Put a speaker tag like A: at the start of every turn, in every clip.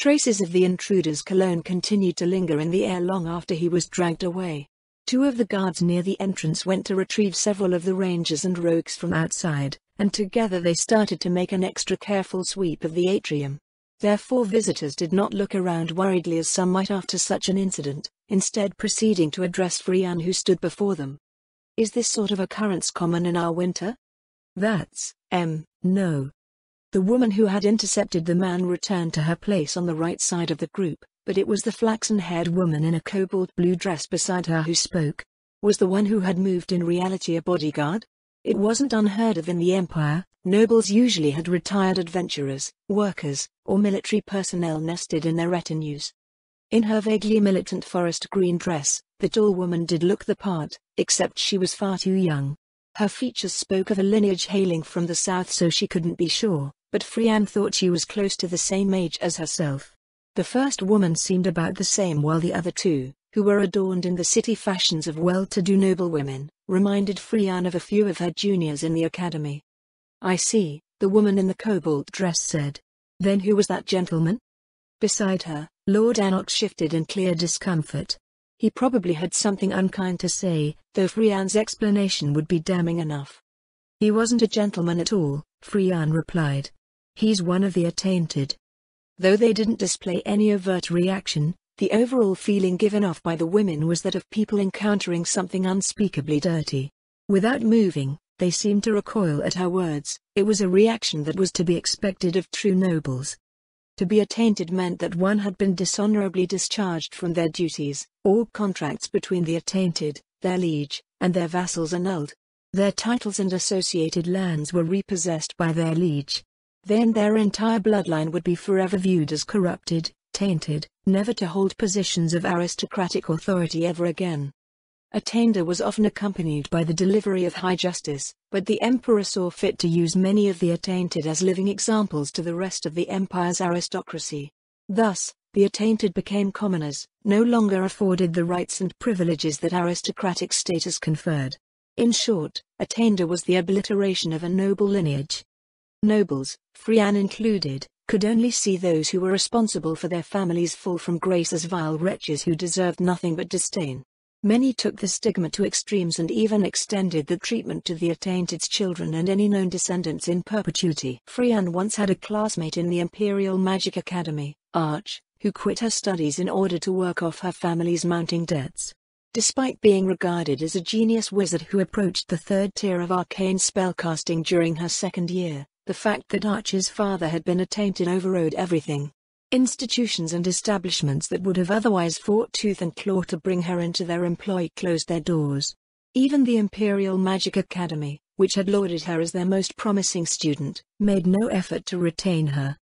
A: Traces of the intruder's cologne continued to linger in the air long after he was dragged away. Two of the guards near the entrance went to retrieve several of the rangers and rogues from outside, and together they started to make an extra careful sweep of the atrium. Their four visitors did not look around worriedly as some might after such an incident, instead proceeding to address Frianne, who stood before them. "Is this sort of occurrence common in our winter?"
B: "That's,
A: no." The woman who had intercepted the man returned to her place on the right side of the group, but it was the flaxen-haired woman in a cobalt blue dress beside her who spoke. Was the one who had moved in reality a bodyguard? It wasn't unheard of in the Empire. Nobles usually had retired adventurers, workers, or military personnel nested in their retinues. In her vaguely militant forest green dress, the tall woman did look the part, except she was far too young. Her features spoke of a lineage hailing from the south, so she couldn't be sure, but Frianne thought she was close to the same age as herself. The first woman seemed about the same, while the other two, who were adorned in the city fashions of well-to-do noblewomen, reminded Frianne of a few of her juniors in the academy. "I see," the woman in the cobalt dress said. "Then who was that gentleman?" Beside her, Lord Anok shifted in clear discomfort. He probably had something unkind to say, though Frianne's explanation would be damning enough. "He wasn't a gentleman at all," Frianne replied. "He's one of the attainted." Though they didn't display any overt reaction, the overall feeling given off by the women was that of people encountering something unspeakably dirty. Without moving, they seemed to recoil at her words. It was a reaction that was to be expected of true nobles. To be attainted meant that one had been dishonorably discharged from their duties, all contracts between the attainted, their liege, and their vassals annulled. Their titles and associated lands were repossessed by their liege. Then their entire bloodline would be forever viewed as corrupted, tainted, never to hold positions of aristocratic authority ever again. Attainder was often accompanied by the delivery of high justice, but the emperor saw fit to use many of the attainted as living examples to the rest of the empire's aristocracy. Thus, the attainted became commoners, no longer afforded the rights and privileges that aristocratic status conferred. In short, attainder was the obliteration of a noble lineage. Nobles, Frianne included, could only see those who were responsible for their families' fall from grace as vile wretches who deserved nothing but disdain. Many took the stigma to extremes and even extended the treatment to the attainted's children and any known descendants in perpetuity. Frianne once had a classmate in the Imperial Magic Academy, Arch, who quit her studies in order to work off her family's mounting debts. Despite being regarded as a genius wizard who approached the third tier of arcane spellcasting during her second year, the fact that Arch's father had been attainted overrode everything. Institutions and establishments that would have otherwise fought tooth and claw to bring her into their employ closed their doors. Even the Imperial Magic Academy, which had lauded her as their most promising student, made no effort to retain her.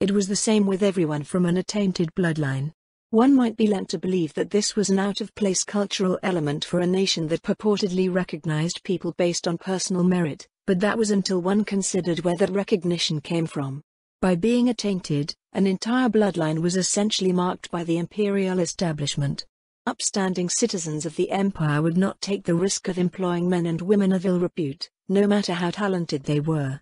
A: It was the same with everyone from an attainted bloodline. One might be led to believe that this was an out-of-place cultural element for a nation that purportedly recognized people based on personal merit, but that was until one considered where that recognition came from. By being attainted, an entire bloodline was essentially marked by the imperial establishment. Upstanding citizens of the empire would not take the risk of employing men and women of ill repute, no matter how talented they were.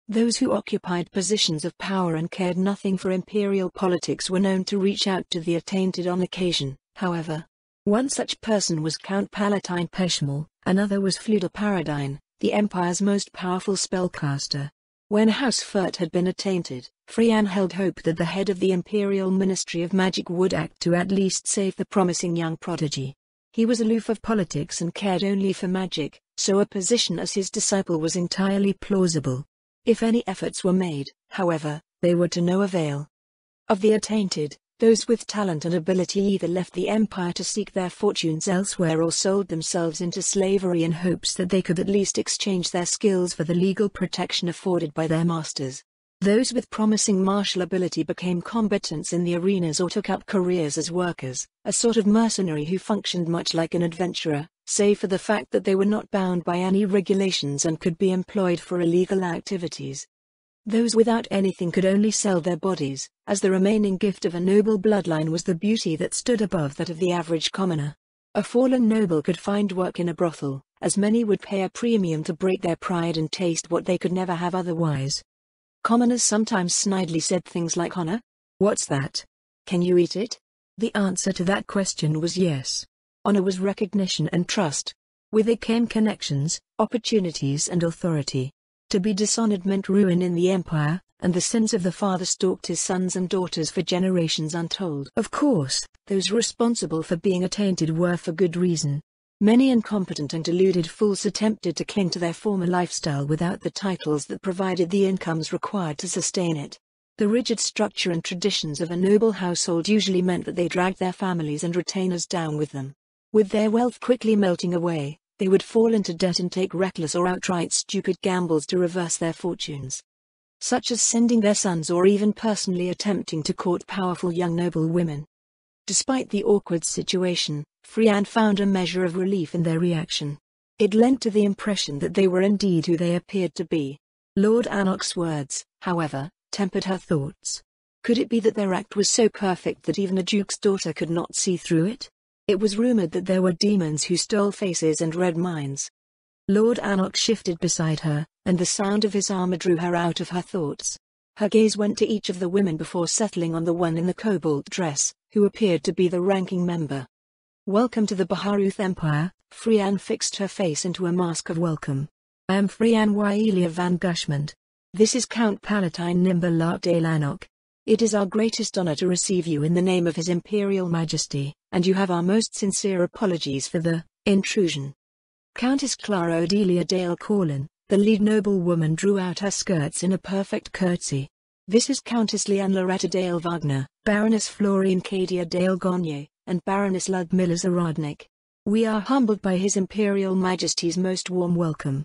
A: Those who occupied positions of power and cared nothing for imperial politics were known to reach out to the attainted on occasion, however. One such person was Count Palatine Peshmal, another was Fluda Paradine, the empire's most powerful spellcaster. When House Furt had been attainted, Frianne held hope that the head of the Imperial Ministry of Magic would act to at least save the promising young prodigy. He was aloof of politics and cared only for magic, so a position as his disciple was entirely plausible. If any efforts were made, however, they were to no avail. Of the attainted, those with talent and ability either left the empire to seek their fortunes elsewhere or sold themselves into slavery in hopes that they could at least exchange their skills for the legal protection afforded by their masters. Those with promising martial ability became combatants in the arenas or took up careers as workers, a sort of mercenary who functioned much like an adventurer, save for the fact that they were not bound by any regulations and could be employed for illegal activities. Those without anything could only sell their bodies, as the remaining gift of a noble bloodline was the beauty that stood above that of the average commoner. A fallen noble could find work in a brothel, as many would pay a premium to break their pride and taste what they could never have otherwise. Commoners sometimes snidely said things like honor? What's that? Can you eat it? The answer to that question was yes. Honor was recognition and trust. With it came connections, opportunities and authority. To be dishonored meant ruin in the empire, and the sins of the father stalked his sons and daughters for generations untold. Of course, those responsible for being attainted were for good reason. Many incompetent and deluded fools attempted to cling to their former lifestyle without the titles that provided the incomes required to sustain it. The rigid structure and traditions of a noble household usually meant that they dragged their families and retainers down with them. With their wealth quickly melting away, they would fall into debt and take reckless or outright stupid gambles to reverse their fortunes, such as sending their sons or even personally attempting to court powerful young noble women. Despite the awkward situation, Frianne found a measure of relief in their reaction. It lent to the impression that they were indeed who they appeared to be. Lord Anok's words, however, tempered her thoughts. Could it be that their act was so perfect that even a duke's daughter could not see through it? It was rumored that there were demons who stole faces and read minds. Lord Anok shifted beside her, and the sound of his armor drew her out of her thoughts. Her gaze went to each of the women before settling on the one in the cobalt dress, who appeared to be the ranking member. Welcome to the Baharuth Empire. Frianne fixed her face into a mask of welcome. I am Frianne Wailia van Gushmund. This is Count Palatine Nimberlart de Lanok. It is our greatest honor to receive you in the name of His Imperial Majesty, and you have our most sincere apologies for the intrusion. Countess Clara Odelia Dale Corlin, the lead noblewoman, drew out her skirts in a perfect curtsy. This is Countess Leanne Loretta Dale Wagner, Baroness Florine Cadia Dale Gonye, and Baroness Ludmilla Zaradnik. We are humbled by His Imperial Majesty's most warm welcome.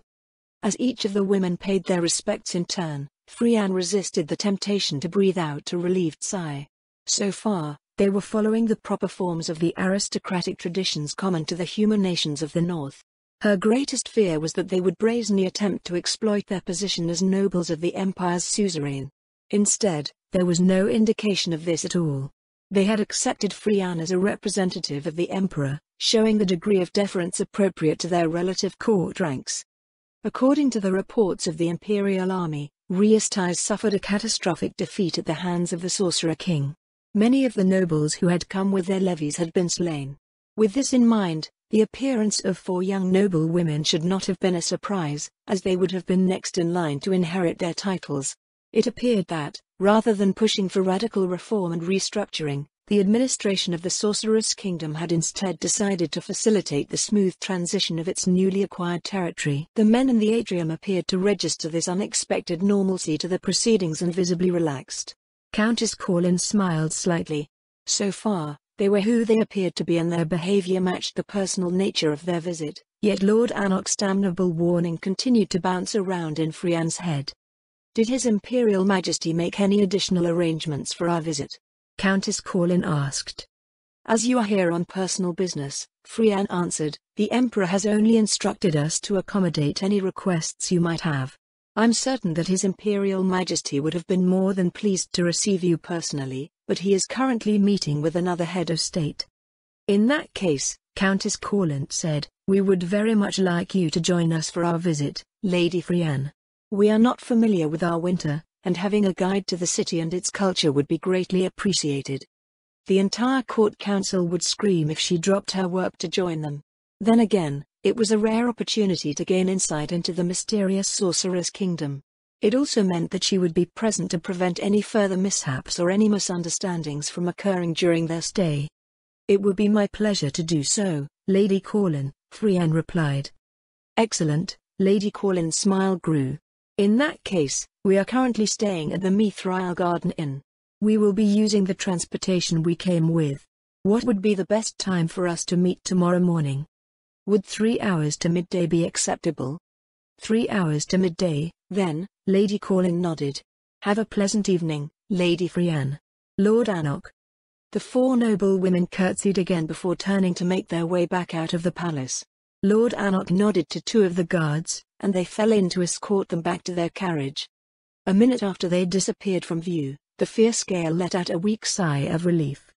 A: As each of the women paid their respects in turn, Frianne resisted the temptation to breathe out a relieved sigh. So far, they were following the proper forms of the aristocratic traditions common to the human nations of the North. Her greatest fear was that they would brazenly attempt to exploit their position as nobles of the Empire's suzerain. Instead, there was no indication of this at all. They had accepted Frianne as a representative of the Emperor, showing the degree of deference appropriate to their relative court ranks. According to the reports of the Imperial Army, Riastais suffered a catastrophic defeat at the hands of the Sorcerer King. Many of the nobles who had come with their levies had been slain. With this in mind, the appearance of 4 young noble women should not have been a surprise, as they would have been next in line to inherit their titles. It appeared that, rather than pushing for radical reform and restructuring, the administration of the Sorceress Kingdom had instead decided to facilitate the smooth transition of its newly acquired territory. The men in the atrium appeared to register this unexpected normalcy to the proceedings and visibly relaxed. Countess Corlin smiled slightly. So far, they were who they appeared to be and their behavior matched the personal nature of their visit, yet Lord Anok's damnable warning continued to bounce around in Frianne's head. Did His Imperial Majesty make any additional arrangements for our visit? Countess Corlin asked. As you are here on personal business, Frianne answered, the Emperor has only instructed us to accommodate any requests you might have. I'm certain that His Imperial Majesty would have been more than pleased to receive you personally, but he is currently meeting with another head of state. In that case, Countess Corlin said, we would very much like you to join us for our visit, Lady Frianne. We are not familiar with our winter, and having a guide to the city and its culture would be greatly appreciated. The entire court council would scream if she dropped her work to join them. Then again, it was a rare opportunity to gain insight into the mysterious Sorcerer's Kingdom. It also meant that she would be present to prevent any further mishaps or any misunderstandings from occurring during their stay. It would be my pleasure to do so, Lady Corlin, Frianne replied. Excellent, Lady Corlin's smile grew. In that case, we are currently staying at the Mithril Garden Inn. We will be using the transportation we came with. What would be the best time for us to meet tomorrow morning? Would 3 hours to midday be acceptable? 3 hours to midday, then, Lady Corlin nodded. Have a pleasant evening, Lady Frianne. Lord Anok. The 4 noble women curtsied again before turning to make their way back out of the palace. Lord Anok nodded to 2 of the guards, and they fell in to escort them back to their carriage. A minute after they disappeared from view, the fierce Gale let out a weak sigh of relief.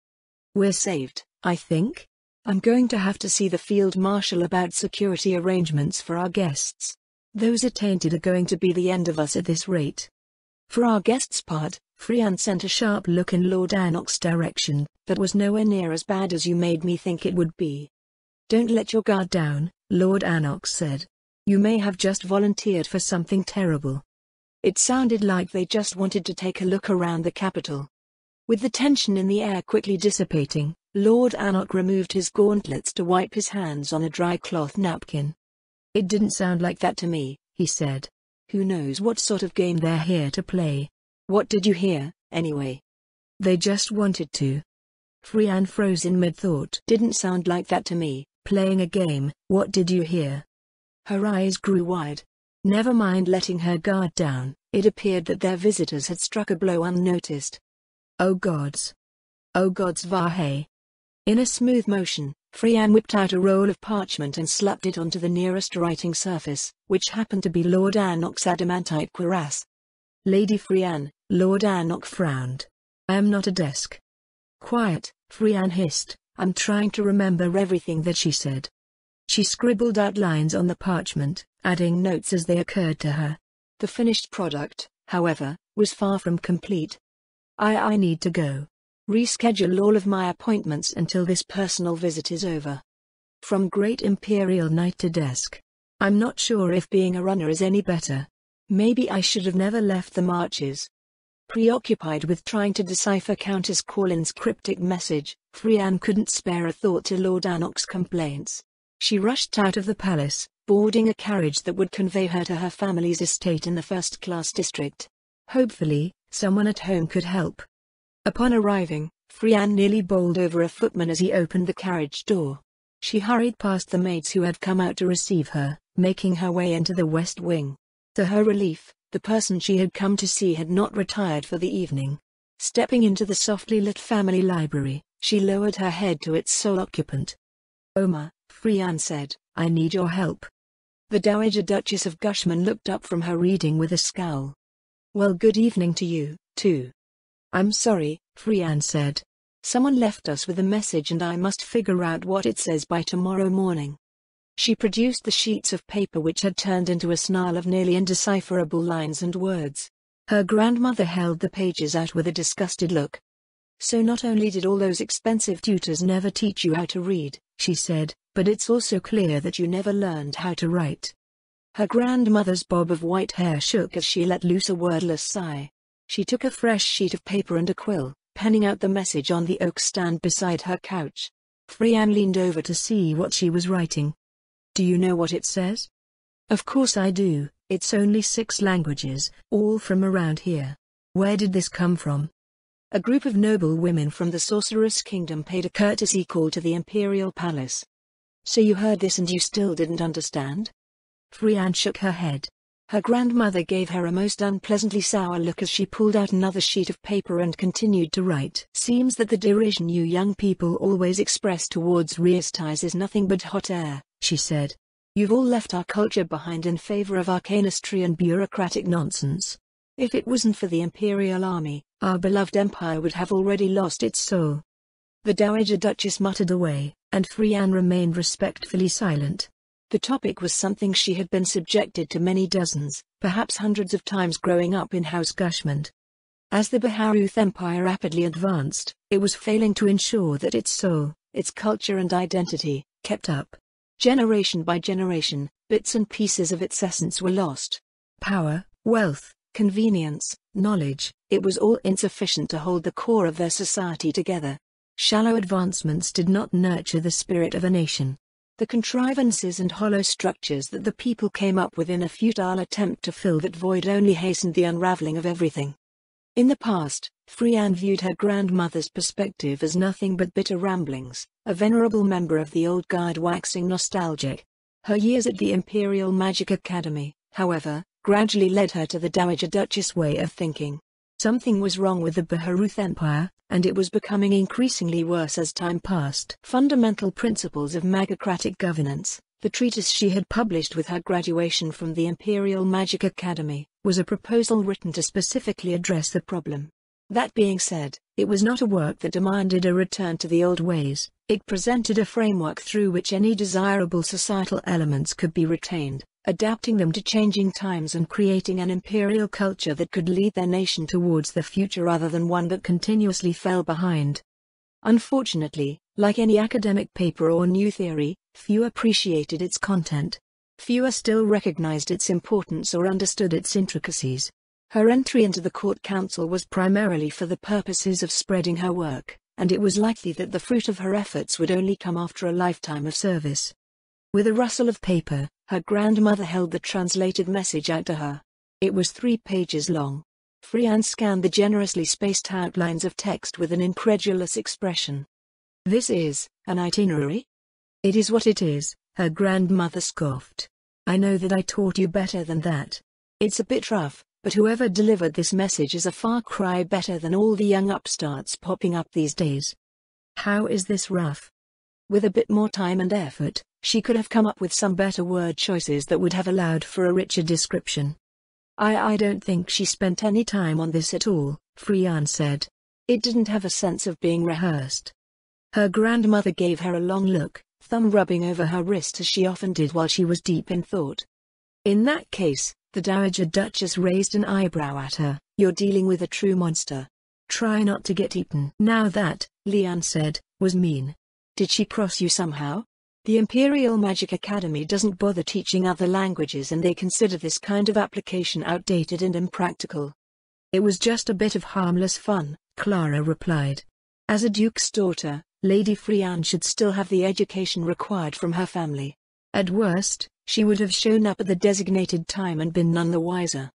A: We're saved, I think. I'm going to have to see the Field Marshal about security arrangements for our guests. Those attainted are going to be the end of us at this rate. For our guest's part, Frianne sent a sharp look in Lord Anok's direction. That was nowhere near as bad as you made me think it would be. Don't let your guard down, Lord Anok said. You may have just volunteered for something terrible. It sounded like they just wanted to take a look around the capital. With the tension in the air quickly dissipating, Lord Anok removed his gauntlets to wipe his hands on a dry cloth napkin. It didn't sound like that to me, he said. Who knows what sort of game they're here to play? What did you hear, anyway? They just wanted to. Frianne froze in mid-thought. Didn't sound like that to me. Playing a game, what did you hear? Her eyes grew wide. Never mind letting her guard down, it appeared that their visitors had struck a blow unnoticed. Oh gods! Oh gods Vahe! In a smooth motion, Frianne whipped out a roll of parchment and slapped it onto the nearest writing surface, which happened to be Lord Anok's adamantite cuirass. Lady Frianne, Lord Anok frowned. I am not a desk. Quiet, Frianne hissed. I'm trying to remember everything that she said. She scribbled out lines on the parchment, adding notes as they occurred to her. The finished product, however, was far from complete. I need to go. Reschedule all of my appointments until this personal visit is over. From Great Imperial Knight to desk. I'm not sure if being a runner is any better. Maybe I should have never left the marches. Preoccupied with trying to decipher Countess Corlin's cryptic message, Frianne couldn't spare a thought to Lord Anok's complaints. She rushed out of the palace, boarding a carriage that would convey her to her family's estate in the first-class district. Hopefully, someone at home could help. Upon arriving, Frianne nearly bowled over a footman as he opened the carriage door. She hurried past the maids who had come out to receive her, making her way into the west wing. To her relief, the person she had come to see had not retired for the evening. Stepping into the softly lit family library, she lowered her head to its sole occupant. Oma, Frianne said, I need your help. The Dowager Duchess of Gushman looked up from her reading with a scowl. Well, good evening to you, too. I'm sorry, Frianne said. Someone left us with a message and I must figure out what it says by tomorrow morning. She produced the sheets of paper which had turned into a snarl of nearly indecipherable lines and words. Her grandmother held the pages out with a disgusted look. So not only did all those expensive tutors never teach you how to read, she said, but it's also clear that you never learned how to write. Her grandmother's bob of white hair shook as she let loose a wordless sigh. She took a fresh sheet of paper and a quill, penning out the message on the oak stand beside her couch. Frianne leaned over to see what she was writing. Do you know what it says? Of course I do, it's only 6 languages, all from around here. Where did this come from? A group of noble women from the Sorceress Kingdom paid a courtesy call to the Imperial Palace. So you heard this and you still didn't understand? Frianne shook her head. Her grandmother gave her a most unpleasantly sour look as she pulled out another sheet of paper and continued to write. Seems that the derision you young people always express towards Reistais is nothing but hot air, she said. You've all left our culture behind in favor of arcanistry and bureaucratic nonsense. If it wasn't for the Imperial Army, our beloved empire would have already lost its soul. The Dowager Duchess muttered away, and Frianne remained respectfully silent. The topic was something she had been subjected to many dozens, perhaps hundreds of times growing up in House Gushman. As the Baharuth Empire rapidly advanced, it was failing to ensure that its soul, its culture and identity, kept up. Generation by generation, bits and pieces of its essence were lost. Power, wealth, convenience, knowledge, it was all insufficient to hold the core of their society together. Shallow advancements did not nurture the spirit of a nation. The contrivances and hollow structures that the people came up with in a futile attempt to fill that void only hastened the unraveling of everything. In the past, Frianne viewed her grandmother's perspective as nothing but bitter ramblings, a venerable member of the old guard waxing nostalgic. Her years at the Imperial Magic Academy, however, gradually led her to the Dowager Duchess way of thinking. Something was wrong with the Baharuth Empire, and it was becoming increasingly worse as time passed. Fundamental Principles of Magocratic Governance, the treatise she had published with her graduation from the Imperial Magic Academy, was a proposal written to specifically address the problem. That being said, it was not a work that demanded a return to the old ways. It presented a framework through which any desirable societal elements could be retained, adapting them to changing times and creating an imperial culture that could lead their nation towards the future rather than one that continuously fell behind. Unfortunately, like any academic paper or new theory, few appreciated its content. Fewer still recognized its importance or understood its intricacies. Her entry into the court council was primarily for the purposes of spreading her work, and it was likely that the fruit of her efforts would only come after a lifetime of service. With a rustle of paper, her grandmother held the translated message out to her. It was 3 pages long. Frianne scanned the generously spaced outlines of text with an incredulous expression. "This is an itinerary?" "It is what it is," her grandmother scoffed. "I know that I taught you better than that. It's a bit rough, but whoever delivered this message is a far cry better than all the young upstarts popping up these days." "How is this rough?" With a bit more time and effort, she could have come up with some better word choices that would have allowed for a richer description. I don't think she spent any time on this at all," Frianne said. "It didn't have a sense of being rehearsed." Her grandmother gave her a long look, thumb rubbing over her wrist as she often did while she was deep in thought. "In that case," the Dowager Duchess raised an eyebrow at her, "you're dealing with a true monster. Try not to get eaten." "Now that," Liane said, "was mean. Did she cross you somehow? The Imperial Magic Academy doesn't bother teaching other languages and they consider this kind of application outdated and impractical." "It was just a bit of harmless fun," Clara replied. As a duke's daughter, Lady Frianne should still have the education required from her family. At worst, she would have shown up at the designated time and been none the wiser.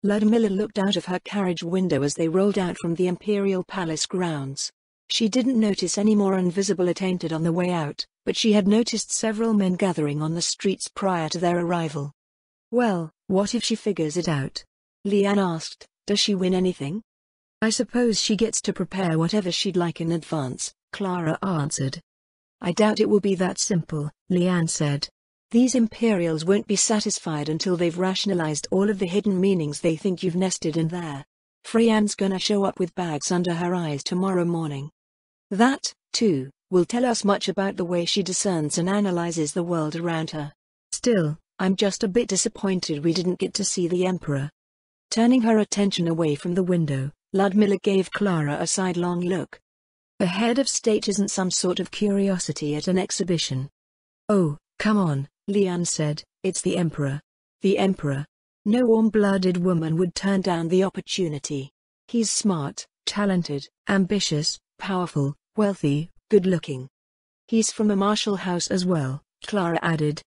A: Ludmilla looked out of her carriage window as they rolled out from the Imperial Palace grounds. She didn't notice any more invisible attainted on the way out, but she had noticed several men gathering on the streets prior to their arrival. "Well, what if she figures it out?" Liane asked. "Does she win anything?" "I suppose she gets to prepare whatever she'd like in advance," Clara answered. "I doubt it will be that simple," Liane said. "These Imperials won't be satisfied until they've rationalized all of the hidden meanings they think you've nested in there. Frianne's gonna show up with bags under her eyes tomorrow morning. That, too, will tell us much about the way she discerns and analyzes the world around her. Still, I'm just a bit disappointed we didn't get to see the Emperor." Turning her attention away from the window, Ludmilla gave Clara a sidelong look. "A head of state isn't some sort of curiosity at an exhibition." "Oh, come on," Liane said, "it's the Emperor." "The Emperor? No warm-blooded woman would turn down the opportunity. He's smart, talented, ambitious, powerful, wealthy, good-looking. He's from a martial house as well," Clara added.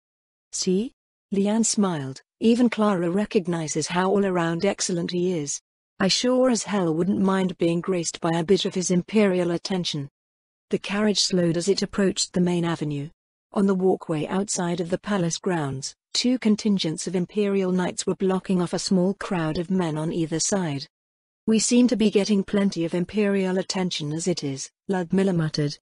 A: "See?" Liane smiled. "Even Clara recognizes how all-around excellent he is. I sure as hell wouldn't mind being graced by a bit of his imperial attention." The carriage slowed as it approached the main avenue. On the walkway outside of the palace grounds, 2 contingents of imperial knights were blocking off a small crowd of men on either side. "We seem to be getting plenty of imperial attention as it is," Ludmilla muttered.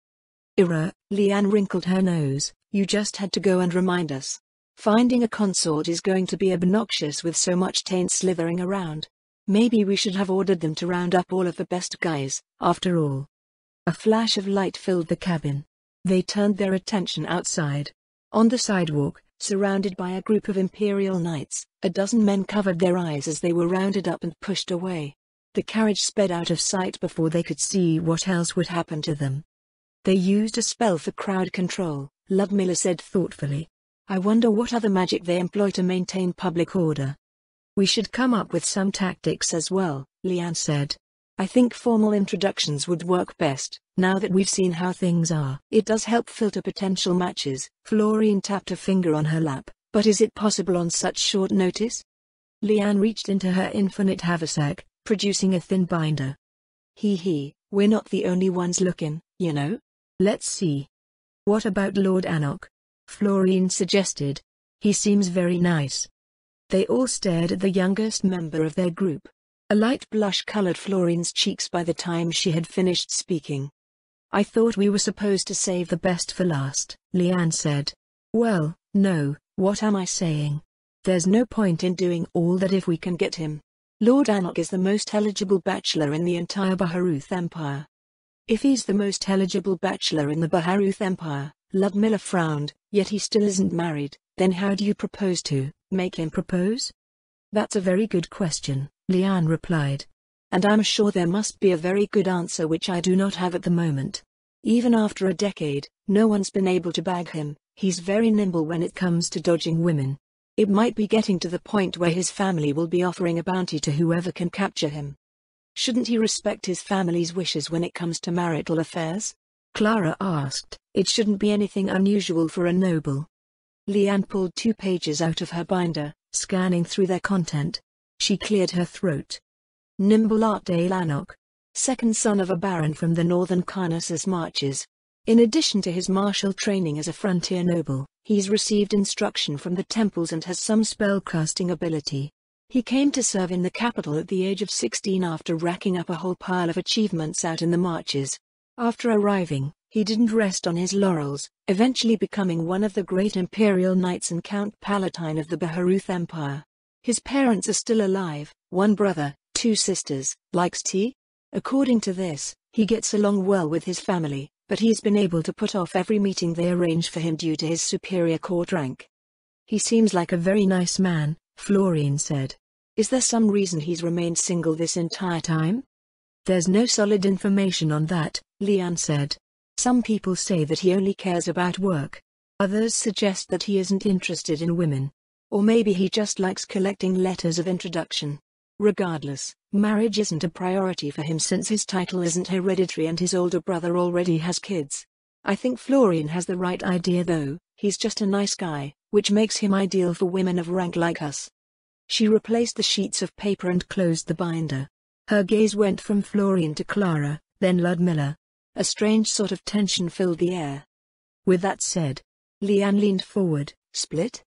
A: Liane wrinkled her nose. "You just had to go and remind us. Finding a consort is going to be obnoxious with so much taint slithering around. Maybe we should have ordered them to round up all of the best guys, after all." A flash of light filled the cabin. They turned their attention outside. On the sidewalk, surrounded by a group of Imperial knights, a dozen men covered their eyes as they were rounded up and pushed away. The carriage sped out of sight before they could see what else would happen to them. "They used a spell for crowd control," Ludmilla said thoughtfully. "I wonder what other magic they employ to maintain public order." "We should come up with some tactics as well," Liane said. "I think formal introductions would work best, now that we've seen how things are." "It does help filter potential matches," Florine tapped a finger on her lap, "but is it possible on such short notice?" Liane reached into her infinite haversack, producing a thin binder. We're not the only ones looking, you know? Let's see. What about Lord Anok?" Florine suggested. "He seems very nice." They all stared at the youngest member of their group. A light blush colored Florine's cheeks by the time she had finished speaking. "I thought we were supposed to save the best for last," Liane said. "Well, no, what am I saying? There's no point in doing all that if we can get him. Lord Anok is the most eligible bachelor in the entire Baharuth Empire." "If he's the most eligible bachelor in the Baharuth Empire," Ludmilla frowned, "yet he still isn't married, then how do you propose to Make him propose? That's a very good question, Leanne replied. And I'm sure there must be a very good answer which I do not have at the moment. Even after a decade, no one's been able to bag him. He's very nimble when it comes to dodging women. It might be getting to the point where his family will be offering a bounty to whoever can capture him. Shouldn't he respect his family's wishes when it comes to marital affairs? Clara asked. It shouldn't be anything unusual for a noble. Leanne pulled 2 pages out of her binder, scanning through their content. She cleared her throat. Nimble Art de Lanark, second son of a baron from the northern Carnassus marches. In addition to his martial training as a frontier noble, he's received instruction from the temples and has some spellcasting ability. He came to serve in the capital at the age of 16 after racking up a whole pile of achievements out in the marches. After arriving, he didn't rest on his laurels, eventually becoming one of the great imperial knights and Count Palatine of the Baharuth Empire. His parents are still alive, 1 brother, 2 sisters. Likes tea? According to this, he gets along well with his family, but he's been able to put off every meeting they arrange for him due to his superior court rank. He seems like a very nice man, Florine said. Is there some reason he's remained single this entire time? There's no solid information on that, Leanne said. Some people say that he only cares about work. Others suggest that he isn't interested in women. Or maybe he just likes collecting letters of introduction. Regardless, marriage isn't a priority for him since his title isn't hereditary and his older brother already has kids. I think Florine has the right idea though. He's just a nice guy, which makes him ideal for women of rank like us. She replaced the sheets of paper and closed the binder. Her gaze went from Florine to Clara, then Ludmilla. A strange sort of tension filled the air. With that said, Leanne leaned forward. Split?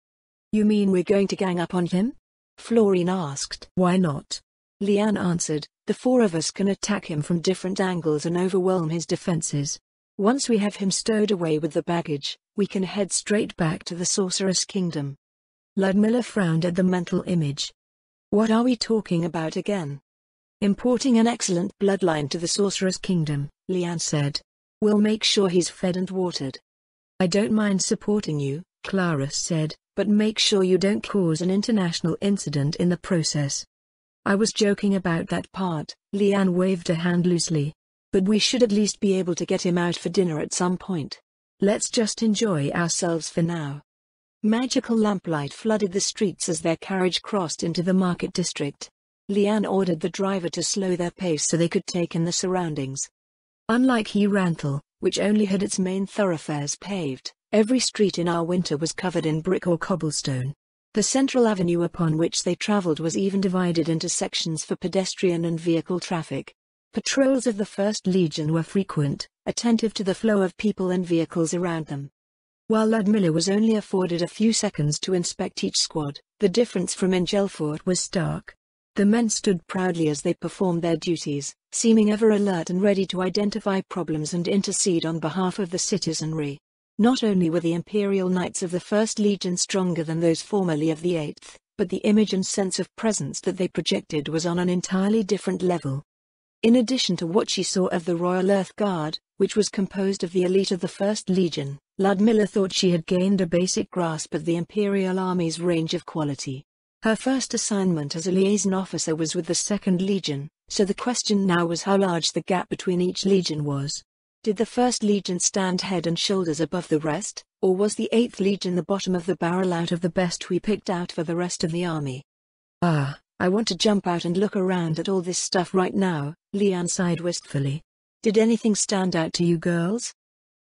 A: You mean we're going to gang up on him? Florine asked. Why not? Leanne answered. The 4 of us can attack him from different angles and overwhelm his defenses. Once we have him stowed away with the baggage, we can head straight back to the Sorceress Kingdom. Ludmilla frowned at the mental image. What are we talking about again? Importing an excellent bloodline to the Sorceress Kingdom, Leanne said. We'll make sure he's fed and watered. I don't mind supporting you, Clara said, but make sure you don't cause an international incident in the process. I was joking about that part, Leanne waved a hand loosely. But we should at least be able to get him out for dinner at some point. Let's just enjoy ourselves for now. Magical lamplight flooded the streets as their carriage crossed into the market district. Leanne ordered the driver to slow their pace so they could take in the surroundings. Unlike Heranthal, which only had its main thoroughfares paved, every street in Arwinter was covered in brick or cobblestone. The central avenue upon which they traveled was even divided into sections for pedestrian and vehicle traffic. Patrols of the First Legion were frequent, attentive to the flow of people and vehicles around them. While Ludmilla was only afforded a few seconds to inspect each squad, the difference from Ingelfort was stark. The men stood proudly as they performed their duties, seeming ever alert and ready to identify problems and intercede on behalf of the citizenry. Not only were the Imperial Knights of the First Legion stronger than those formerly of the Eighth, but the image and sense of presence that they projected was on an entirely different level. In addition to what she saw of the Royal Earth Guard, which was composed of the elite of the First Legion, Ludmilla thought she had gained a basic grasp of the Imperial Army's range of quality. Her first assignment as a liaison officer was with the Second Legion, so the question now was how large the gap between each legion was. Did the First Legion stand head and shoulders above the rest, or was the Eighth Legion the bottom of the barrel out of the best we picked out for the rest of the army? I want to jump out and look around at all this stuff right now, Leanne sighed wistfully. Did anything stand out to you girls?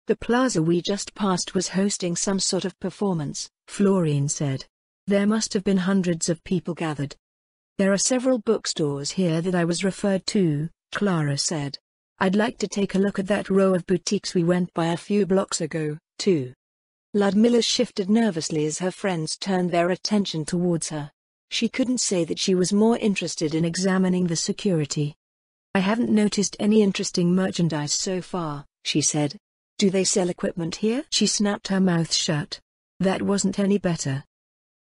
A: The plaza we just passed was hosting some sort of performance, Florine said. There must have been hundreds of people gathered. There are several bookstores here that I was referred to, Clara said. I'd like to take a look at that row of boutiques we went by a few blocks ago, too. Ludmilla shifted nervously as her friends turned their attention towards her. She couldn't say that she was more interested in examining the security. I haven't noticed any interesting merchandise so far, she said. Do they sell equipment here? She snapped her mouth shut. That wasn't any better.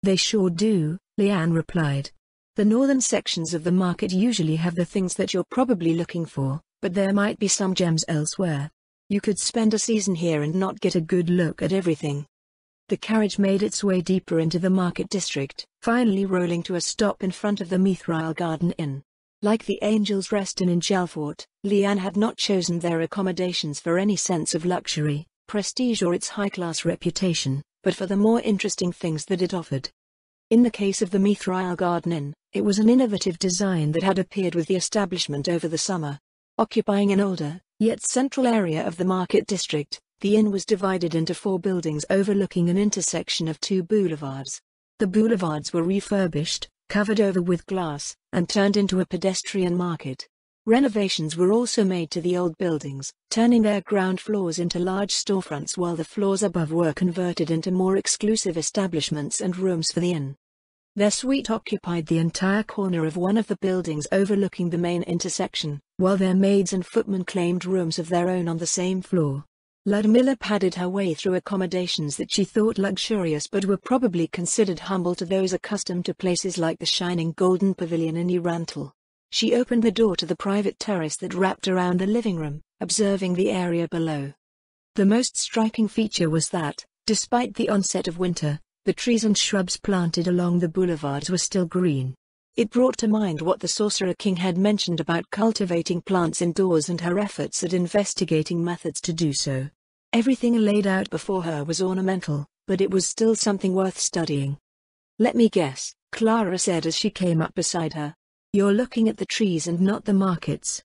A: They sure do, Leanne replied. The northern sections of the market usually have the things that you're probably looking for, but there might be some gems elsewhere. You could spend a season here and not get a good look at everything. The carriage made its way deeper into the market district, finally rolling to a stop in front of the Mithril Garden Inn. Like the Angel's Rest Inn in Gelfort, Leanne had not chosen their accommodations for any sense of luxury, prestige or its high-class reputation, but for the more interesting things that it offered. In the case of the Mithril Garden Inn, it was an innovative design that had appeared with the establishment over the summer. Occupying an older, yet central area of the market district, the inn was divided into 4 buildings overlooking an intersection of 2 boulevards. The boulevards were refurbished, covered over with glass, and turned into a pedestrian market. Renovations were also made to the old buildings, turning their ground floors into large storefronts while the floors above were converted into more exclusive establishments and rooms for the inn. Their suite occupied the entire corner of one of the buildings overlooking the main intersection, while their maids and footmen claimed rooms of their own on the same floor. Ludmilla padded her way through accommodations that she thought luxurious but were probably considered humble to those accustomed to places like the shining golden pavilion in Erantal. She opened the door to the private terrace that wrapped around the living room, observing the area below. The most striking feature was that, despite the onset of winter, the trees and shrubs planted along the boulevards were still green. It brought to mind what the Sorcerer King had mentioned about cultivating plants indoors and her efforts at investigating methods to do so. Everything laid out before her was ornamental, but it was still something worth studying. "Let me guess," Clara said as she came up beside her. "You're looking at the trees and not the markets."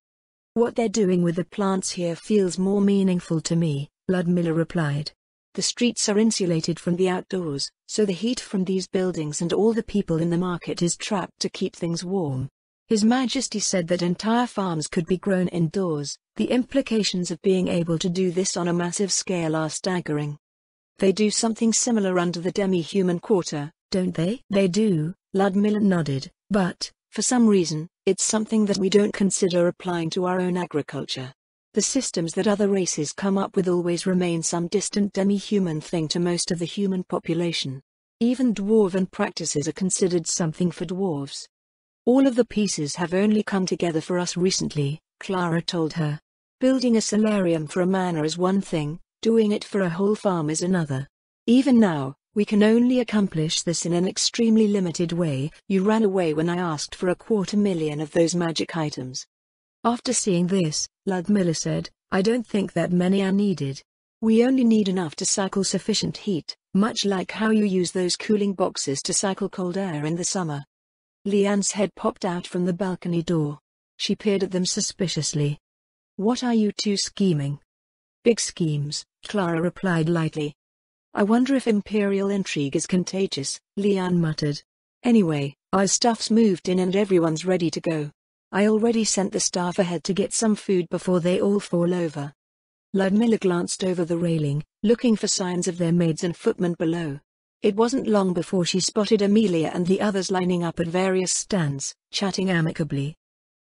A: "What they're doing with the plants here feels more meaningful to me," Ludmilla replied. "The streets are insulated from the outdoors, so the heat from these buildings and all the people in the market is trapped to keep things warm." His Majesty said that entire farms could be grown indoors. The implications of being able to do this on a massive scale are staggering. "They do something similar under the demi-human quarter, don't they?" "They do," Ludmilla nodded, "but, for some reason, it's something that we don't consider applying to our own agriculture. The systems that other races come up with always remain some distant demi-human thing to most of the human population. Even dwarven practices are considered something for dwarves. All of the pieces have only come together for us recently," Clara told her. "Building a solarium for a manor is one thing, doing it for a whole farm is another. Even now, we can only accomplish this in an extremely limited way. You ran away when I asked for 250,000 of those magic items." After seeing this, Ludmilla said, "I don't think that many are needed. We only need enough to cycle sufficient heat, much like how you use those cooling boxes to cycle cold air in the summer." Leanne's head popped out from the balcony door. She peered at them suspiciously. "What are you two scheming?" "Big schemes," Clara replied lightly. "I wonder if Imperial intrigue is contagious," Leanne muttered. "Anyway, our stuff's moved in and everyone's ready to go. I already sent the staff ahead to get some food before they all fall over." Ludmilla glanced over the railing, looking for signs of their maids and footmen below. It wasn't long before she spotted Amelia and the others lining up at various stands, chatting amicably.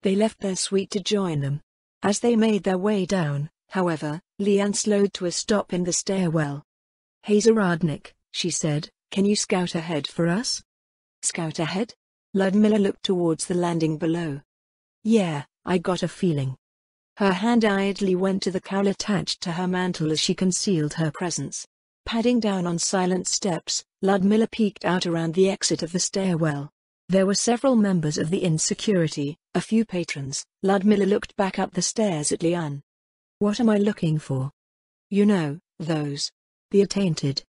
A: They left their suite to join them. As they made their way down, however, Leanne slowed to a stop in the stairwell. "Hey Zaradnik," she said, "can you scout ahead for us?" "Scout ahead?" Ludmilla looked towards the landing below. "Yeah, I got a feeling." Her hand idly went to the cowl attached to her mantle as she concealed her presence. Padding down on silent steps, Ludmilla peeked out around the exit of the stairwell. There were several members of the inn's security, a few patrons. Ludmilla looked back up the stairs at Leanne. "What am I looking for?" "You know, those. The attainted."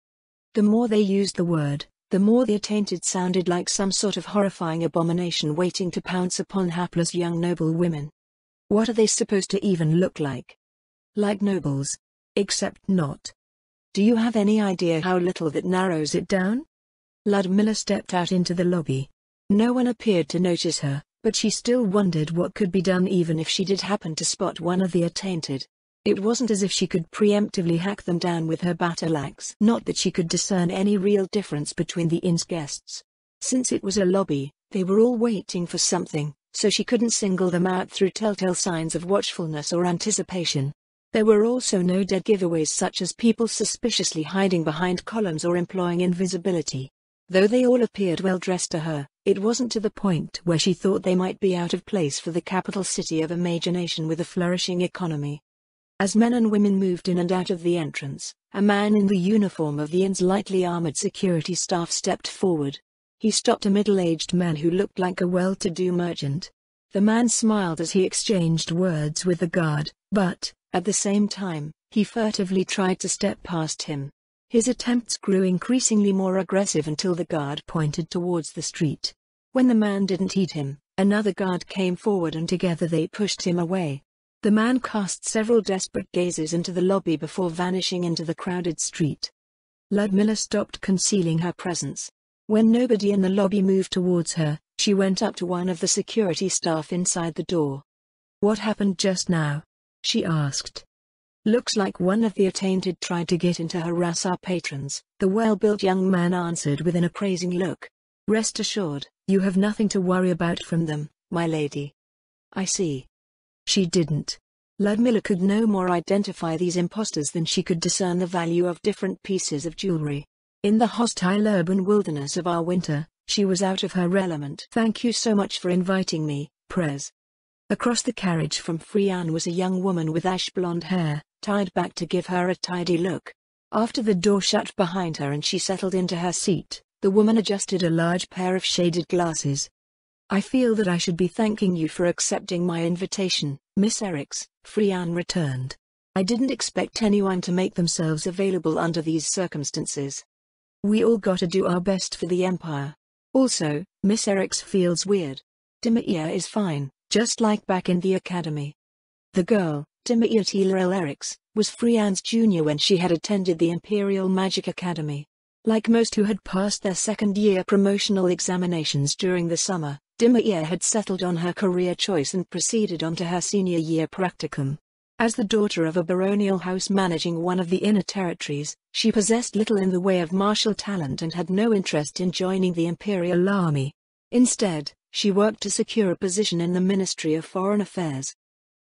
A: The more they used the word, the more the attainted sounded like some sort of horrifying abomination waiting to pounce upon hapless young noble women. "What are they supposed to even look like?" "Like nobles. Except not." "Do you have any idea how little that narrows it down?" Ludmilla stepped out into the lobby. No one appeared to notice her, but she still wondered what could be done even if she did happen to spot one of the attainted. It wasn't as if she could preemptively hack them down with her battle axe. Not that she could discern any real difference between the inn's guests. Since it was a lobby, they were all waiting for something, so she couldn't single them out through telltale signs of watchfulness or anticipation. There were also no dead giveaways such as people suspiciously hiding behind columns or employing invisibility. Though they all appeared well dressed to her, it wasn't to the point where she thought they might be out of place for the capital city of a major nation with a flourishing economy. As men and women moved in and out of the entrance, a man in the uniform of the inn's lightly armored security staff stepped forward. He stopped a middle-aged man who looked like a well-to-do merchant. The man smiled as he exchanged words with the guard, but, at the same time, he furtively tried to step past him. His attempts grew increasingly more aggressive until the guard pointed towards the street. When the man didn't heed him, another guard came forward and together they pushed him away. The man cast several desperate gazes into the lobby before vanishing into the crowded street. Ludmilla stopped concealing her presence. When nobody in the lobby moved towards her, she went up to one of the security staff inside the door. "What happened just now?" she asked. "Looks like one of the attainted tried to get in to harass our patrons," the well-built young man answered with an appraising look. "Rest assured, you have nothing to worry about from them, my lady." "I see." She didn't. Ludmilla could no more identify these impostors than she could discern the value of different pieces of jewelry. In the hostile urban wilderness of our winter, she was out of her element. "Thank you so much for inviting me, Prez." Across the carriage from Frianne was a young woman with ash blonde hair, tied back to give her a tidy look. After the door shut behind her and she settled into her seat, the woman adjusted a large pair of shaded glasses. "I feel that I should be thanking you for accepting my invitation, Miss Eriks," Frianne returned. "I didn't expect anyone to make themselves available under these circumstances. We all gotta do our best for the Empire. Also, Miss Eriks feels weird. Dimir is fine, just like back in the academy." The girl, Dimir Telerel Eriks, was Frianne's junior when she had attended the Imperial Magic Academy. Like most who had passed their second-year promotional examinations during the summer, Dimir had settled on her career choice and proceeded on to her senior year practicum. As the daughter of a baronial house managing one of the inner territories, she possessed little in the way of martial talent and had no interest in joining the Imperial Army. Instead, she worked to secure a position in the Ministry of Foreign Affairs.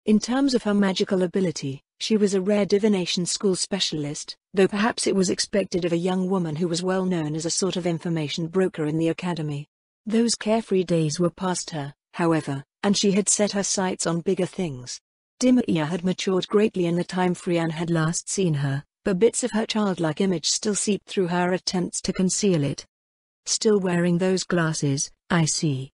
A: In terms of her magical ability, she was a rare divination school specialist, though perhaps it was expected of a young woman who was well known as a sort of information broker in the academy. Those carefree days were past her, however, and she had set her sights on bigger things. Dimir had matured greatly in the time Frianne had last seen her, but bits of her childlike image still seeped through her attempts to conceal it. "Still wearing those glasses, I see."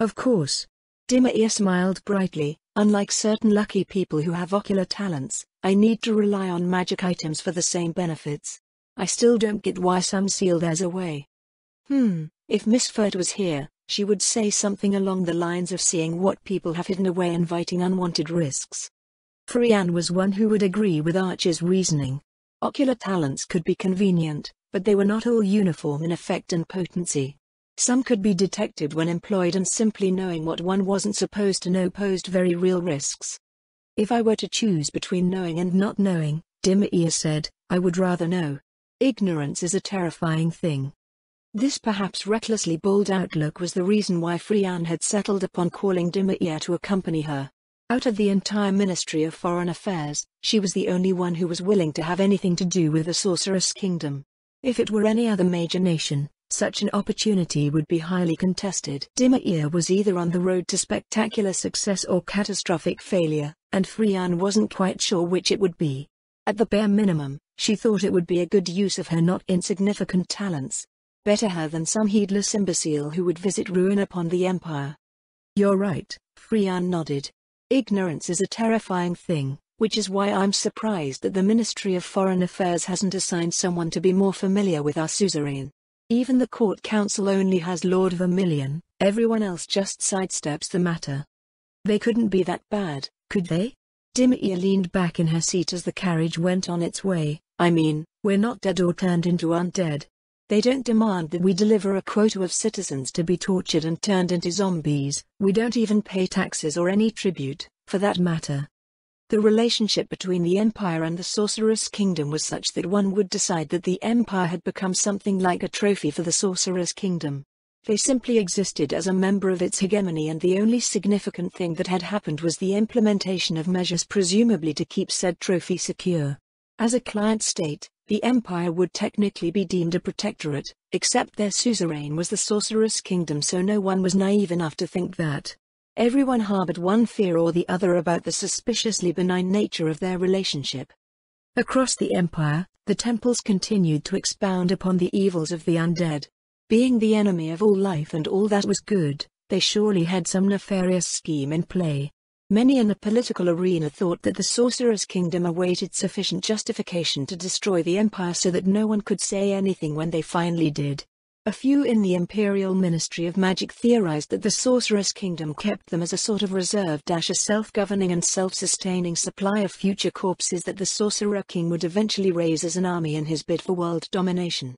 A: "Of course." Dimir smiled brightly. "Unlike certain lucky people who have ocular talents, I need to rely on magic items for the same benefits. I still don't get why some seal theirs away." If Miss Ferd was here, she would say something along the lines of seeing what people have hidden away, inviting unwanted risks. Frianne was one who would agree with Archer's reasoning. Ocular talents could be convenient, but they were not all uniform in effect and potency. Some could be detected when employed, and simply knowing what one wasn't supposed to know posed very real risks. "If I were to choose between knowing and not knowing," Dimir said, "I would rather know. Ignorance is a terrifying thing." This perhaps recklessly bold outlook was the reason why Frianne had settled upon calling Dimir to accompany her. Out of the entire Ministry of Foreign Affairs, she was the only one who was willing to have anything to do with the Sorceress Kingdom. If it were any other major nation, such an opportunity would be highly contested. Dimir was either on the road to spectacular success or catastrophic failure, and Frianne wasn't quite sure which it would be. At the bare minimum, she thought it would be a good use of her not insignificant talents. Better her than some heedless imbecile who would visit ruin upon the Empire. "You're right," Frianne nodded. "Ignorance is a terrifying thing, which is why I'm surprised that the Ministry of Foreign Affairs hasn't assigned someone to be more familiar with our suzerain. Even the Court Council only has Lord Vermilion, everyone else just sidesteps the matter." "They couldn't be that bad, could they?" Dimir leaned back in her seat as the carriage went on its way. "I mean, we're not dead or turned into undead. They don't demand that we deliver a quota of citizens to be tortured and turned into zombies. We don't even pay taxes or any tribute, for that matter." The relationship between the Empire and the Sorceress Kingdom was such that one would decide that the Empire had become something like a trophy for the Sorceress Kingdom. They simply existed as a member of its hegemony, and the only significant thing that had happened was the implementation of measures presumably to keep said trophy secure. As a client state, the Empire would technically be deemed a protectorate, except their suzerain was the Sorceress Kingdom, so no one was naive enough to think that Everyone harbored one fear or the other about the suspiciously benign nature of their relationship. Across the empire, the temples continued to expound upon the evils of the undead. Being the enemy of all life and all that was good, they surely had some nefarious scheme in play. Many in the political arena thought that the Sorcerer's Kingdom awaited sufficient justification to destroy the empire so that no one could say anything when they finally did. A few in the Imperial Ministry of Magic theorized that the Sorcerer's Kingdom kept them as a sort of reserve - a self-governing and self-sustaining supply of future corpses that the Sorcerer King would eventually raise as an army in his bid for world domination.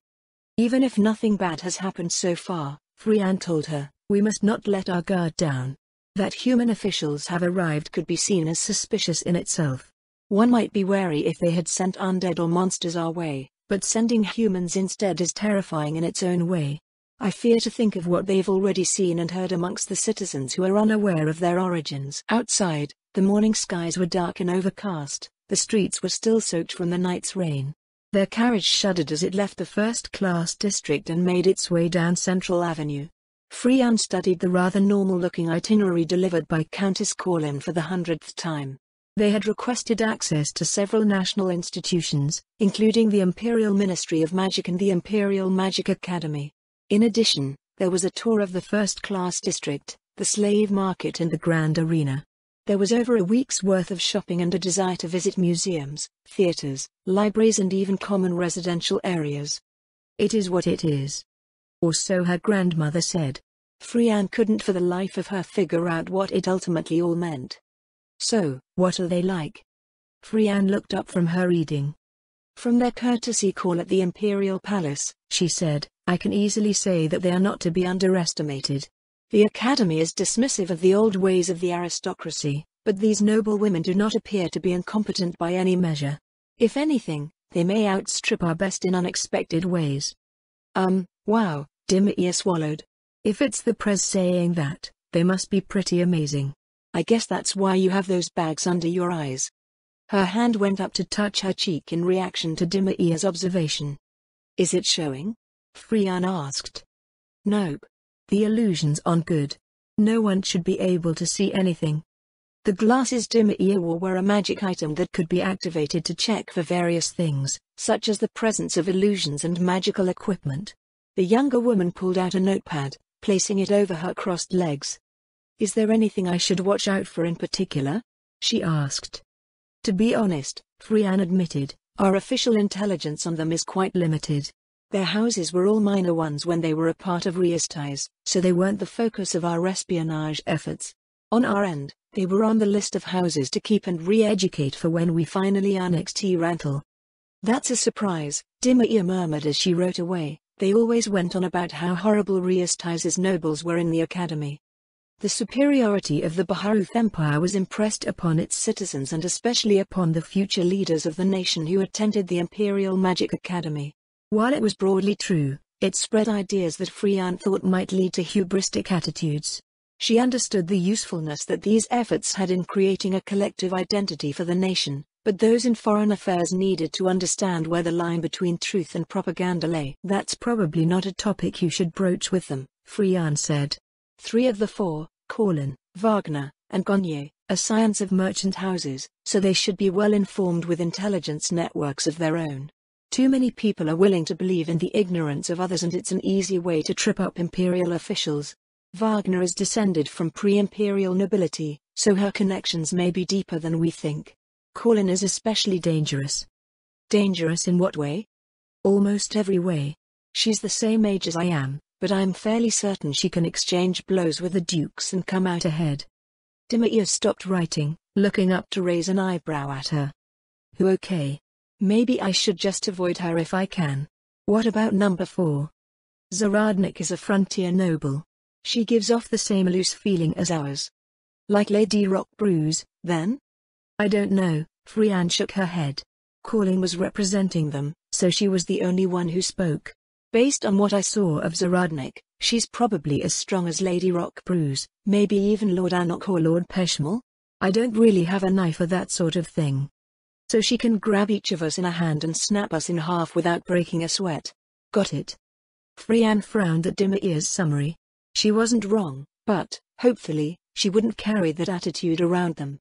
A: Even if nothing bad has happened so far, Frianne told her, we must not let our guard down. That human officials have arrived could be seen as suspicious in itself. One might be wary if they had sent undead or monsters our way, but sending humans instead is terrifying in its own way. I fear to think of what they've already seen and heard amongst the citizens who are unaware of their origins. Outside, the morning skies were dark and overcast, the streets were still soaked from the night's rain. Their carriage shuddered as it left the first-class district and made its way down Central Avenue. Frianne studied the rather normal-looking itinerary delivered by Countess Corlin for the 100th time. They had requested access to several national institutions, including the Imperial Ministry of Magic and the Imperial Magic Academy. In addition, there was a tour of the first-class district, the slave market and the Grand Arena. There was over a week's worth of shopping and a desire to visit museums, theaters, libraries and even common residential areas. It is what it is. Or so her grandmother said. Frianne couldn't for the life of her figure out what it ultimately all meant. So, what are they like? Frianne looked up from her reading. From their courtesy call at the Imperial Palace, she said, I can easily say that they are not to be underestimated. The Academy is dismissive of the old ways of the aristocracy, but these noble women do not appear to be incompetent by any measure. If anything, they may outstrip our best in unexpected ways. Wow, Dimir swallowed. If it's the press saying that, they must be pretty amazing. I guess that's why you have those bags under your eyes. Her hand went up to touch her cheek in reaction to Dimir's observation. Is it showing? Frianne asked. Nope. The illusion's on good. No one should be able to see anything. The glasses Dimir wore were a magic item that could be activated to check for various things, such as the presence of illusions and magical equipment. The younger woman pulled out a notepad, placing it over her crossed legs. Is there anything I should watch out for in particular? She asked. To be honest, Frianne admitted, our official intelligence on them is quite limited. Their houses were all minor ones when they were a part of Riastais, so they weren't the focus of our espionage efforts. On our end, they were on the list of houses to keep and re-educate for when we finally annexed Rantel. That's a surprise, Dimir murmured as she wrote away. They always went on about how horrible Riastais' nobles were in the academy. The superiority of the Baharuth Empire was impressed upon its citizens and especially upon the future leaders of the nation who attended the Imperial Magic Academy. While it was broadly true, it spread ideas that Frianne thought might lead to hubristic attitudes. She understood the usefulness that these efforts had in creating a collective identity for the nation, but those in foreign affairs needed to understand where the line between truth and propaganda lay. That's probably not a topic you should broach with them, Frianne said. 3 of the 4, Corlin, Wagner, and Gonnier, are scions of merchant houses, so they should be well informed with intelligence networks of their own. Too many people are willing to believe in the ignorance of others and it's an easy way to trip up imperial officials. Wagner is descended from pre-imperial nobility, so her connections may be deeper than we think. Corlin is especially dangerous. Dangerous in what way? Almost every way. She's the same age as I am, but I'm fairly certain she can exchange blows with the dukes and come out ahead. Dimir stopped writing, looking up to raise an eyebrow at her. Who? Okay. Maybe I should just avoid her if I can. What about number 4? Zaradnik is a frontier noble. She gives off the same loose feeling as ours. Like Lady Rockbruise, then? I don't know, Frianne shook her head. Corlin was representing them, so she was the only one who spoke. Based on what I saw of Zaradnik, she's probably as strong as Lady Rockbruise, maybe even Lord Anok or Lord Peshmal. I don't really have a knife for that sort of thing. So she can grab each of us in a hand and snap us in half without breaking a sweat. Got it. Frianne frowned at Dimir's summary. She wasn't wrong, but, hopefully, she wouldn't carry that attitude around them.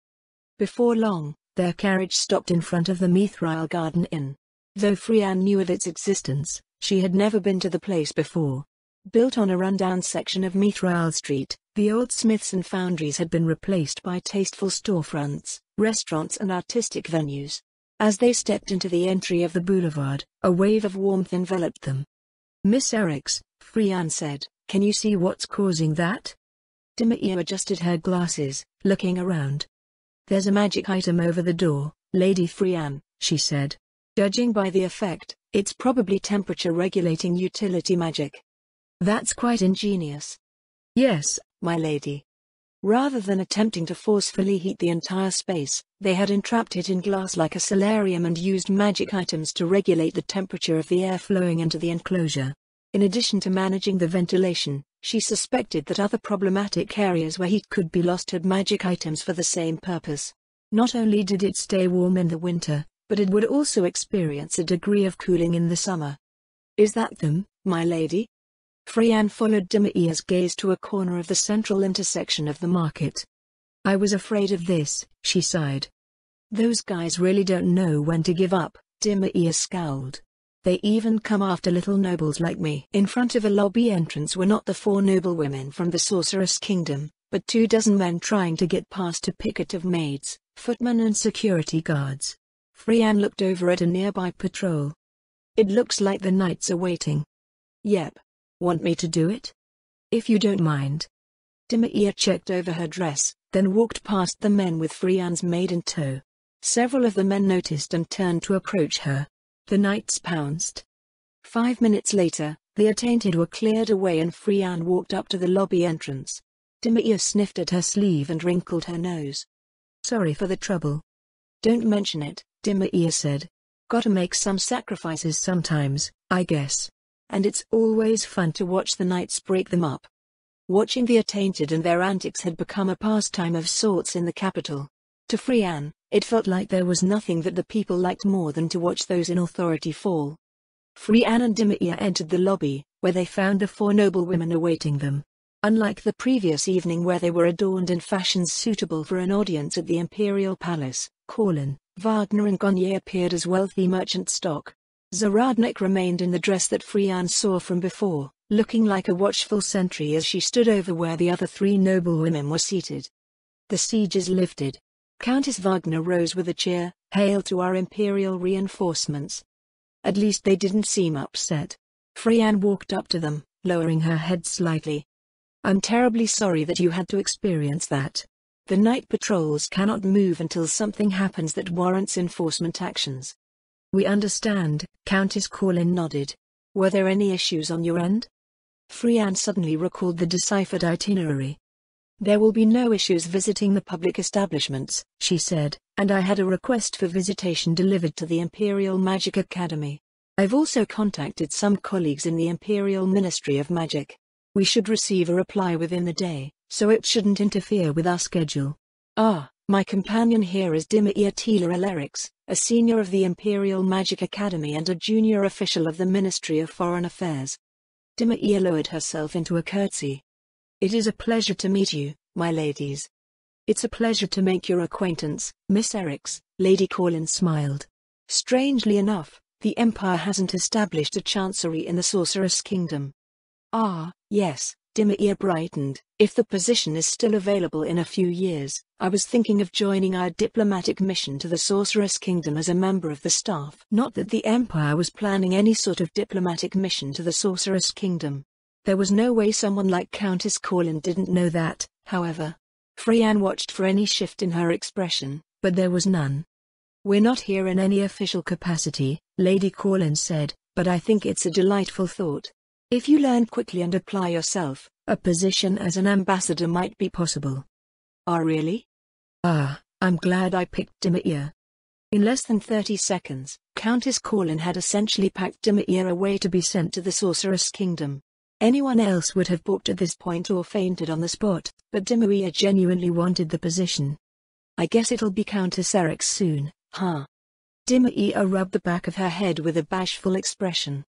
A: Before long, their carriage stopped in front of the Mithril Garden Inn. Though Frianne knew of its existence, she had never been to the place before. Built on a rundown section of Mithril Street, the old smiths and foundries had been replaced by tasteful storefronts, restaurants and artistic venues. As they stepped into the entry of the boulevard, a wave of warmth enveloped them. "Miss Eriks," Frianne said, "can you see what's causing that?" Dimir adjusted her glasses, looking around. "There's a magic item over the door, Lady Frianne," she said. "Judging by the effect, it's probably temperature-regulating utility magic." "That's quite ingenious." "Yes, my lady." Rather than attempting to forcefully heat the entire space, they had entrapped it in glass like a solarium and used magic items to regulate the temperature of the air flowing into the enclosure. In addition to managing the ventilation, she suspected that other problematic areas where heat could be lost had magic items for the same purpose. Not only did it stay warm in the winter, but it would also experience a degree of cooling in the summer. "Is that them, my lady?" Frianne followed Dimir's gaze to a corner of the central intersection of the market. "I was afraid of this," she sighed. "Those guys really don't know when to give up," Dimir scowled. "They even come after little nobles like me." In front of a lobby entrance were not the 4 noble women from the Sorceress Kingdom, but 24 men trying to get past a picket of maids, footmen and security guards. Frianne looked over at a nearby patrol. "It looks like the knights are waiting." "Yep. Want me to do it?" "If you don't mind." Dimir checked over her dress, then walked past the men with Frianne's maid in tow. Several of the men noticed and turned to approach her. The knights pounced. 5 minutes later, the attainted were cleared away and Frianne walked up to the lobby entrance. Dimir sniffed at her sleeve and wrinkled her nose. "Sorry for the trouble." "Don't mention it," Dimir said. "Gotta make some sacrifices sometimes, I guess. And it's always fun to watch the knights break them up." Watching the attainted and their antics had become a pastime of sorts in the capital. To Frianne, it felt like there was nothing that the people liked more than to watch those in authority fall. Frianne and Dimir entered the lobby, where they found the 4 noble women awaiting them. Unlike the previous evening where they were adorned in fashions suitable for an audience at the Imperial Palace, Corlin, Wagner and Gonye appeared as wealthy merchant stock. Zaradnik remained in the dress that Frianne saw from before, looking like a watchful sentry as she stood over where the other 3 noble women were seated. The siege is lifted. Countess Wagner rose with a cheer, "Hail to our imperial reinforcements." At least they didn't seem upset. Frianne walked up to them, lowering her head slightly. "I'm terribly sorry that you had to experience that. The night patrols cannot move until something happens that warrants enforcement actions." "We understand," Countess Corlin nodded. "Were there any issues on your end?" Frianne suddenly recalled the deciphered itinerary. "There will be no issues visiting the public establishments," she said, "and I had a request for visitation delivered to the Imperial Magic Academy. I've also contacted some colleagues in the Imperial Ministry of Magic. We should receive a reply within the day, so it shouldn't interfere with our schedule." "Ah, my companion here is Dimir Tila Eriks, a senior of the Imperial Magic Academy and a junior official of the Ministry of Foreign Affairs." Dimir lowered herself into a curtsy. "It is a pleasure to meet you, my ladies." "It's a pleasure to make your acquaintance, Miss Eriks," Lady Corlin smiled. "Strangely enough, the Empire hasn't established a chancery in the Sorceress Kingdom." "Ah, yes," Dimir brightened. "If the position is still available in a few years, I was thinking of joining our diplomatic mission to the Sorceress Kingdom as a member of the staff." Not that the Empire was planning any sort of diplomatic mission to the Sorceress Kingdom. There was no way someone like Countess Corlin didn't know that, however. Frianne watched for any shift in her expression, but there was none. "We're not here in any official capacity," Lady Corlin said, "but I think it's a delightful thought. If you learn quickly and apply yourself, a position as an ambassador might be possible." "Ah, really? Ah, I'm glad I picked Dimir." In less than 30 seconds, Countess Corlin had essentially packed Dimir away to be sent to the Sorceress Kingdom. Anyone else would have balked at this point or fainted on the spot, but Dimir genuinely wanted the position. "I guess it'll be Countess Eriks soon, huh?" Dimir rubbed the back of her head with a bashful expression.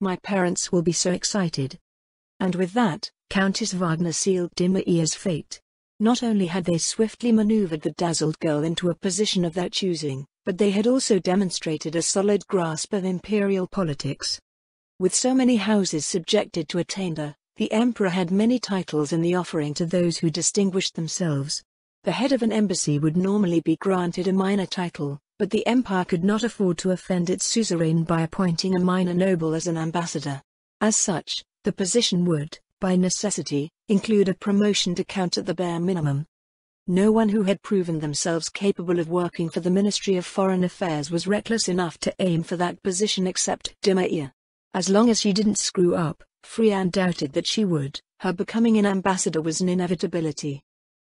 A: My parents will be so excited." And with that, Countess Wagner sealed Dimir's fate. Not only had they swiftly maneuvered the dazzled girl into a position of their choosing, but they had also demonstrated a solid grasp of imperial politics. With so many houses subjected to attainder, the emperor had many titles in the offering to those who distinguished themselves. The head of an embassy would normally be granted a minor title, but the empire could not afford to offend its suzerain by appointing a minor noble as an ambassador. As such, the position would, by necessity, include a promotion to count at the bare minimum. No one who had proven themselves capable of working for the Ministry of Foreign Affairs was reckless enough to aim for that position except Dimaia. As long as she didn't screw up, Frianne doubted that she would. Her becoming an ambassador was an inevitability.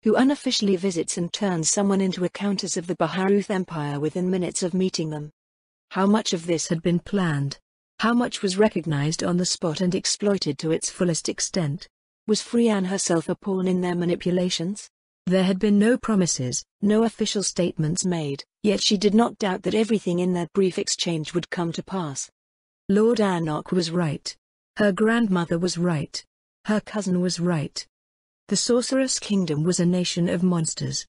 A: Who unofficially visits and turns someone into a countess of the Baharuth Empire within minutes of meeting them? How much of this had been planned? How much was recognized on the spot and exploited to its fullest extent? Was Frianne herself a pawn in their manipulations? There had been no promises, no official statements made, yet she did not doubt that everything in their brief exchange would come to pass. Lord Anok was right. Her grandmother was right. Her cousin was right. The Sorceress Kingdom was a nation of monsters.